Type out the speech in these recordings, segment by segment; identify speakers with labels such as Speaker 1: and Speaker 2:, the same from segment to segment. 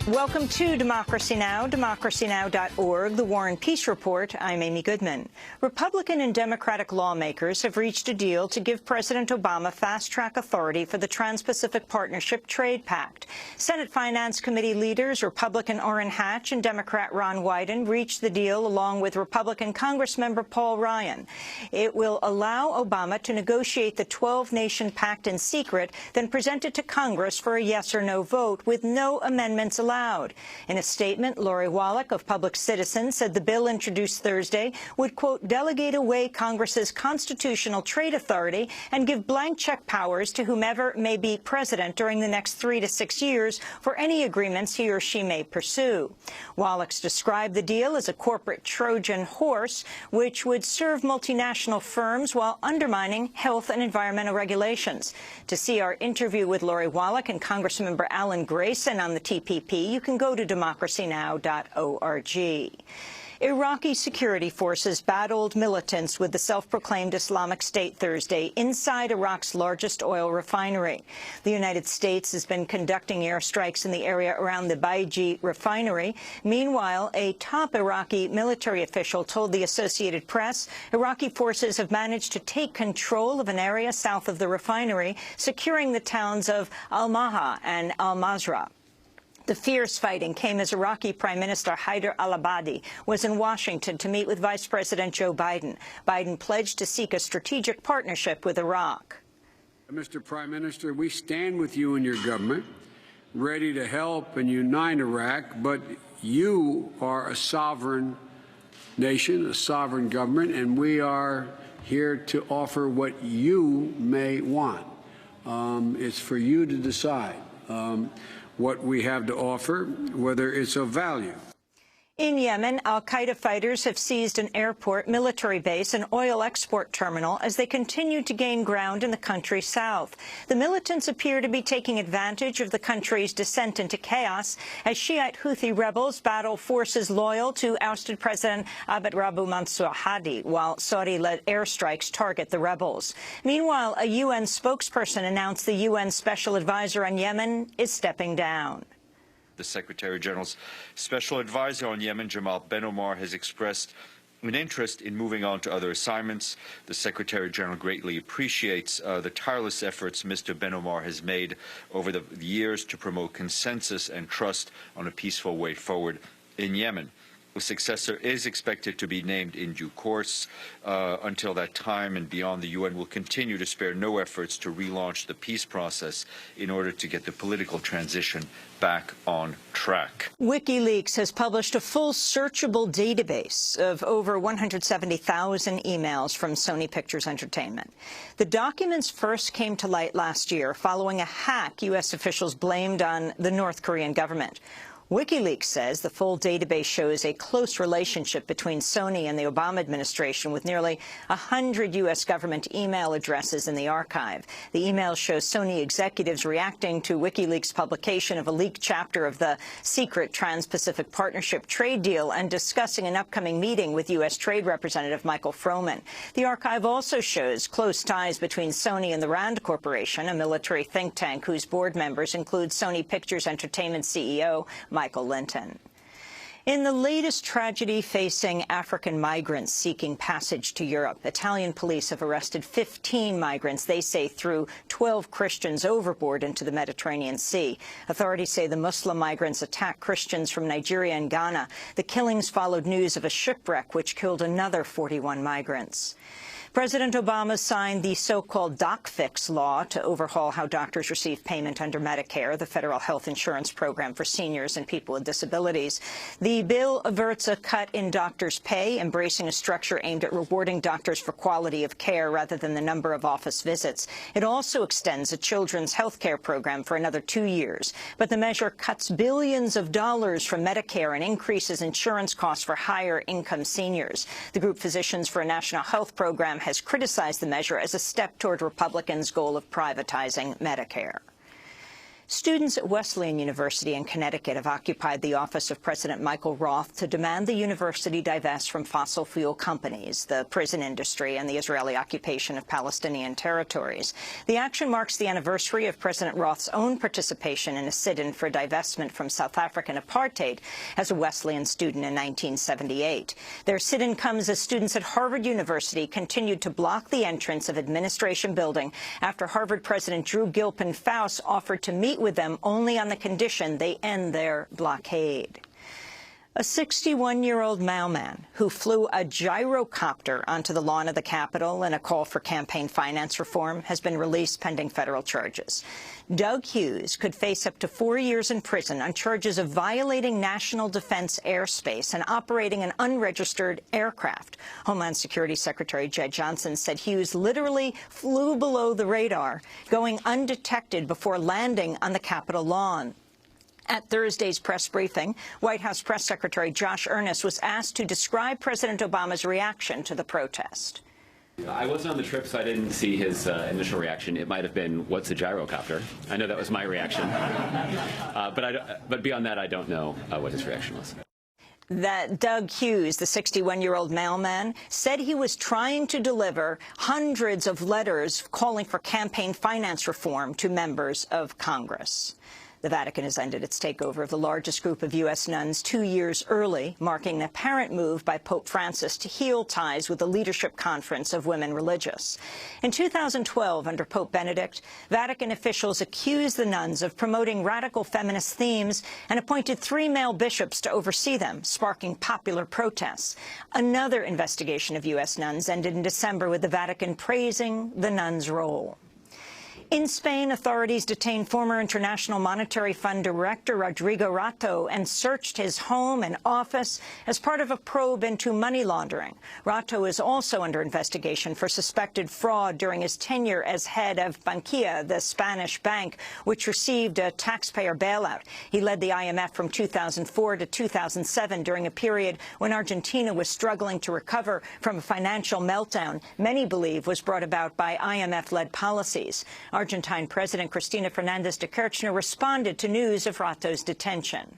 Speaker 1: Welcome to Democracy Now!, democracynow.org, the War and Peace Report. I'm Amy Goodman. Republican and Democratic lawmakers have reached a deal to give President Obama fast-track authority for the Trans-Pacific Partnership Trade Pact. Senate Finance Committee leaders Republican Orrin Hatch and Democrat Ron Wyden reached the deal along with Republican Congressmember Paul Ryan. It will allow Obama to negotiate the 12-nation pact in secret, then present it to Congress for a yes or no vote with no amendments allowed. In a statement, Lori Wallach of Public Citizen said the bill introduced Thursday would, quote, delegate away Congress's constitutional trade authority and give blank check powers to whomever may be president during the next 3 to 6 years for any agreements he or she may pursue. Wallach described the deal as a corporate Trojan horse, which would serve multinational firms while undermining health and environmental regulations. To see our interview with Lori Wallach and Congressmember Alan Grayson on the TPP, you can go to democracynow.org. Iraqi security forces battled militants with the self-proclaimed Islamic State Thursday inside Iraq's largest oil refinery. The United States has been conducting airstrikes in the area around the Bahrain Refinery. Meanwhile, a top Iraqi military official told the Associated Press Iraqi forces have managed to take control of an area south of the refinery, securing the towns of Al-Maha and Al-Mazra. The fierce fighting came as Iraqi Prime Minister Haider al-Abadi was in Washington to meet with Vice President Joe Biden. Biden pledged to seek a strategic partnership with Iraq.
Speaker 2: Mr. Prime Minister, we stand with you and your government, ready to help and unite Iraq, but you are a sovereign nation, a sovereign government, and we are here to offer what you may want. It's for you to decide what we have to offer, whether it's of value.
Speaker 1: In Yemen, Al-Qaeda fighters have seized an airport, military base, and oil export terminal as they continue to gain ground in the country's south. The militants appear to be taking advantage of the country's descent into chaos as Shiite Houthi rebels battle forces loyal to ousted President Abd Rabbu Mansur Hadi, while Saudi-led airstrikes target the rebels. Meanwhile, a UN spokesperson announced the UN Special Advisor on Yemen is stepping down.
Speaker 3: The Secretary General's Special Advisor on Yemen, Jamal Ben Omar, has expressed an interest in moving on to other assignments. The Secretary General greatly appreciates the tireless efforts Mr. Ben Omar has made over the years to promote consensus and trust on a peaceful way forward in Yemen. The successor is expected to be named in due course. Until that time and beyond, the UN will continue to spare no efforts to relaunch the peace process in order to get the political transition back on track.
Speaker 1: WikiLeaks has published a full searchable database of over 170,000 emails from Sony Pictures Entertainment. The documents first came to light last year following a hack U.S. officials blamed on the North Korean government. WikiLeaks says the full database shows a close relationship between Sony and the Obama administration, with nearly 100 U.S. government email addresses in the archive. The emails show Sony executives reacting to WikiLeaks' publication of a leaked chapter of the secret Trans-Pacific Partnership trade deal and discussing an upcoming meeting with U.S. Trade Representative Michael Froman. The archive also shows close ties between Sony and the RAND Corporation, a military think tank whose board members include Sony Pictures Entertainment CEO Michael Linton. In the latest tragedy facing African migrants seeking passage to Europe, Italian police have arrested 15 migrants they say threw 12 Christians overboard into the Mediterranean Sea. Authorities say the Muslim migrants attacked Christians from Nigeria and Ghana. The killings followed news of a shipwreck which killed another 41 migrants. President Obama signed the so-called Doc Fix law to overhaul how doctors receive payment under Medicare, the federal health insurance program for seniors and people with disabilities. The bill averts a cut in doctors' pay, embracing a structure aimed at rewarding doctors for quality of care rather than the number of office visits. It also extends a children's health care program for another 2 years. But the measure cuts billions of dollars from Medicare and increases insurance costs for higher-income seniors. The group Physicians for a National Health Program has criticized the measure as a step toward Republicans' goal of privatizing Medicare. Students at Wesleyan University in Connecticut have occupied the office of President Michael Roth to demand the university divest from fossil fuel companies, the prison industry, and the Israeli occupation of Palestinian territories. The action marks the anniversary of President Roth's own participation in a sit-in for divestment from South African apartheid as a Wesleyan student in 1978. Their sit-in comes as students at Harvard University continued to block the entrance of administration building after Harvard President Drew Gilpin-Faust offered to meet with them only on the condition they end their blockade. A 61-year-old mailman who flew a gyrocopter onto the lawn of the Capitol in a call for campaign finance reform has been released pending federal charges. Doug Hughes could face up to 4 years in prison on charges of violating national defense airspace and operating an unregistered aircraft. Homeland Security Secretary Jed Johnson said Hughes literally flew below the radar, going undetected before landing on the Capitol lawn. At Thursday's press briefing, White House Press Secretary Josh Earnest was asked to describe President Obama's reaction to the protest.
Speaker 4: I wasn't on the trip, so I didn't see his initial reaction. It might have been, "What's a gyrocopter?" I know that was my reaction. But beyond that, I don't know what his reaction was.
Speaker 1: That Doug Hughes, the 61-year-old mailman, said he was trying to deliver hundreds of letters calling for campaign finance reform to members of Congress. The Vatican has ended its takeover of the largest group of U.S. nuns 2 years early, marking an apparent move by Pope Francis to heal ties with the Leadership Conference of Women Religious. In 2012, under Pope Benedict, Vatican officials accused the nuns of promoting radical feminist themes and appointed 3 male bishops to oversee them, sparking popular protests. Another investigation of U.S. nuns ended in December with the Vatican praising the nuns' role. In Spain, authorities detained former International Monetary Fund Director Rodrigo Rato and searched his home and office as part of a probe into money laundering. Rato is also under investigation for suspected fraud during his tenure as head of Bankia, the Spanish bank, which received a taxpayer bailout. He led the IMF from 2004 to 2007 during a period when Argentina was struggling to recover from a financial meltdown many believe was brought about by IMF-led policies. Argentine President Cristina Fernández de Kirchner responded to news of Rato's detention.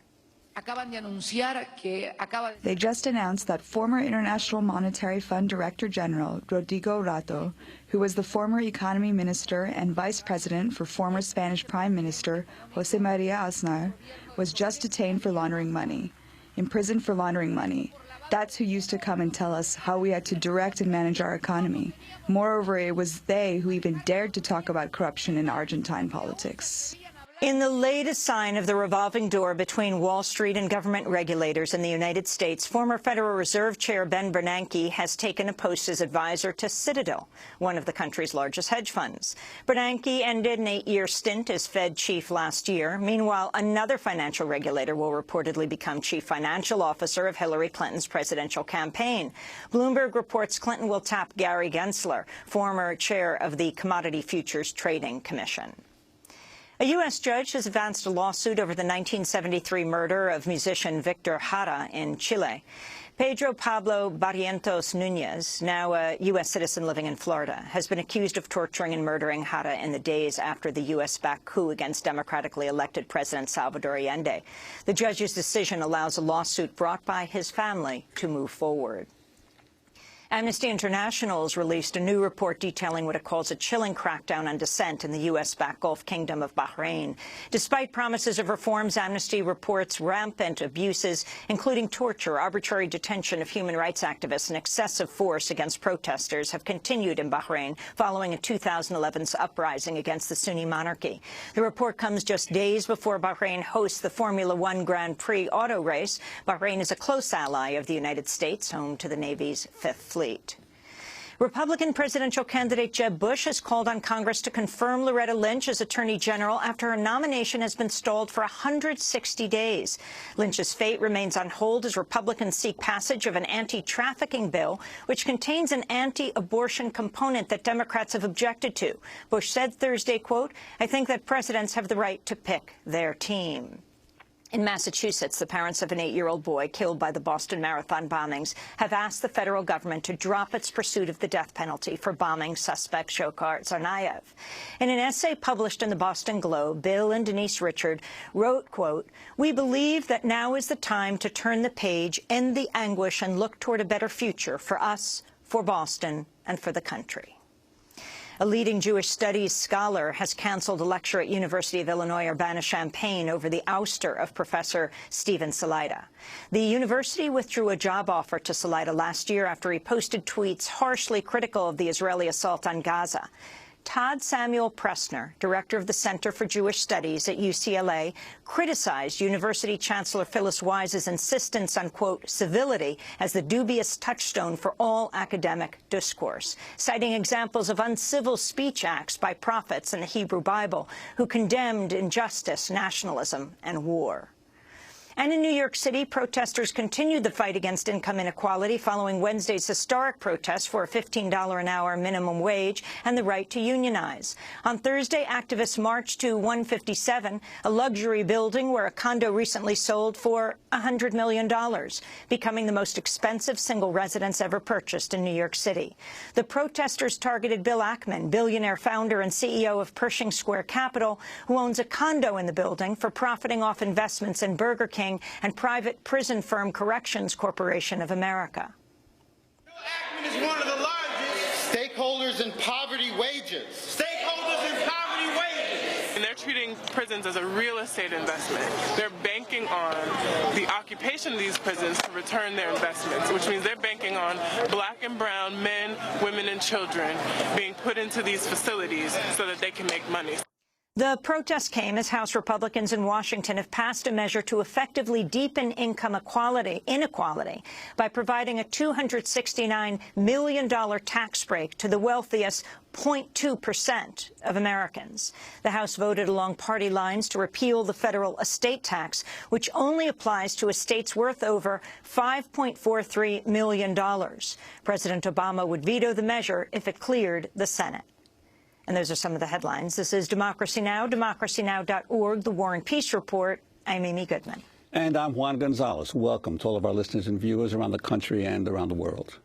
Speaker 5: They just announced that former International Monetary Fund Director General Rodrigo Rato, who was the former economy minister and vice president for former Spanish Prime Minister José María Aznar, was just detained for laundering money, imprisoned for laundering money. That's who used to come and tell us how we had to direct and manage our economy. Moreover, it was they who even dared to talk about corruption in Argentine politics.
Speaker 1: In the latest sign of the revolving door between Wall Street and government regulators in the United States, former Federal Reserve Chair Ben Bernanke has taken a post as advisor to Citadel, one of the country's largest hedge funds. Bernanke ended an 8-year stint as Fed chief last year. Meanwhile, another financial regulator will reportedly become chief financial officer of Hillary Clinton's presidential campaign. Bloomberg reports Clinton will tap Gary Gensler, former chair of the Commodity Futures Trading Commission. A U.S. judge has advanced a lawsuit over the 1973 murder of musician Victor Jara in Chile. Pedro Pablo Barrientos Núñez, now a U.S. citizen living in Florida, has been accused of torturing and murdering Jara in the days after the U.S.-backed coup against democratically elected President Salvador Allende. The judge's decision allows a lawsuit brought by his family to move forward. Amnesty International has released a new report detailing what it calls a chilling crackdown on dissent in the U.S.-backed Gulf Kingdom of Bahrain. Despite promises of reforms, Amnesty reports rampant abuses, including torture, arbitrary detention of human rights activists, and excessive force against protesters have continued in Bahrain following a 2011's uprising against the Sunni monarchy. The report comes just days before Bahrain hosts the Formula One Grand Prix auto race. Bahrain is a close ally of the United States, home to the Navy's Fifth Fleet. Republican presidential candidate Jeb Bush has called on Congress to confirm Loretta Lynch as Attorney General after her nomination has been stalled for 160 days. Lynch's fate remains on hold as Republicans seek passage of an anti-trafficking bill, which contains an anti-abortion component that Democrats have objected to. Bush said Thursday, quote, "I think that presidents have the right to pick their team." In Massachusetts, the parents of an 8-year-old boy killed by the Boston Marathon bombings have asked the federal government to drop its pursuit of the death penalty for bombing suspect Shokar Tsarnaev. In an essay published in the Boston Globe, Bill and Denise Richard wrote, quote, "We believe that now is the time to turn the page, end the anguish, and look toward a better future for us, for Boston, and for the country." A leading Jewish studies scholar has canceled a lecture at University of Illinois Urbana-Champaign over the ouster of Professor Steven Salaita. The university withdrew a job offer to Salaita last year after he posted tweets harshly critical of the Israeli assault on Gaza. Todd Samuel Pressner, director of the Center for Jewish Studies at UCLA, criticized University Chancellor Phyllis Wise's insistence on, quote, civility as the dubious touchstone for all academic discourse, citing examples of uncivil speech acts by prophets in the Hebrew Bible who condemned injustice, nationalism, and war. And in New York City, protesters continued the fight against income inequality following Wednesday's historic protest for a $15 an hour minimum wage and the right to unionize. On Thursday, activists marched to 157, a luxury building where a condo recently sold for $100 million, becoming the most expensive single residence ever purchased in New York City. The protesters targeted Bill Ackman, billionaire founder and CEO of Pershing Square Capital, who owns a condo in the building, for profiting off investments in Burger King and private prison firm Corrections Corporation of America.
Speaker 6: Bill Ackman is one of the largest stakeholders in poverty wages. Stakeholders in poverty wages.
Speaker 7: And they're treating prisons as a real estate investment. They're banking on the occupation of these prisons to return their investments, which means they're banking on black and brown men, women, and children being put into these facilities so that they can make money.
Speaker 1: The protest came as House Republicans in Washington have passed a measure to effectively deepen income inequality by providing a $269 million tax break to the wealthiest 0.2% of Americans. The House voted along party lines to repeal the federal estate tax, which only applies to estates worth over $5.43 million. President Obama would veto the measure if it cleared the Senate. And those are some of the headlines. This is Democracy Now!, democracynow.org, The War and Peace Report. I'm Amy Goodman.
Speaker 8: And I'm Juan Gonzalez. Welcome to all of our listeners and viewers around the country and around the world.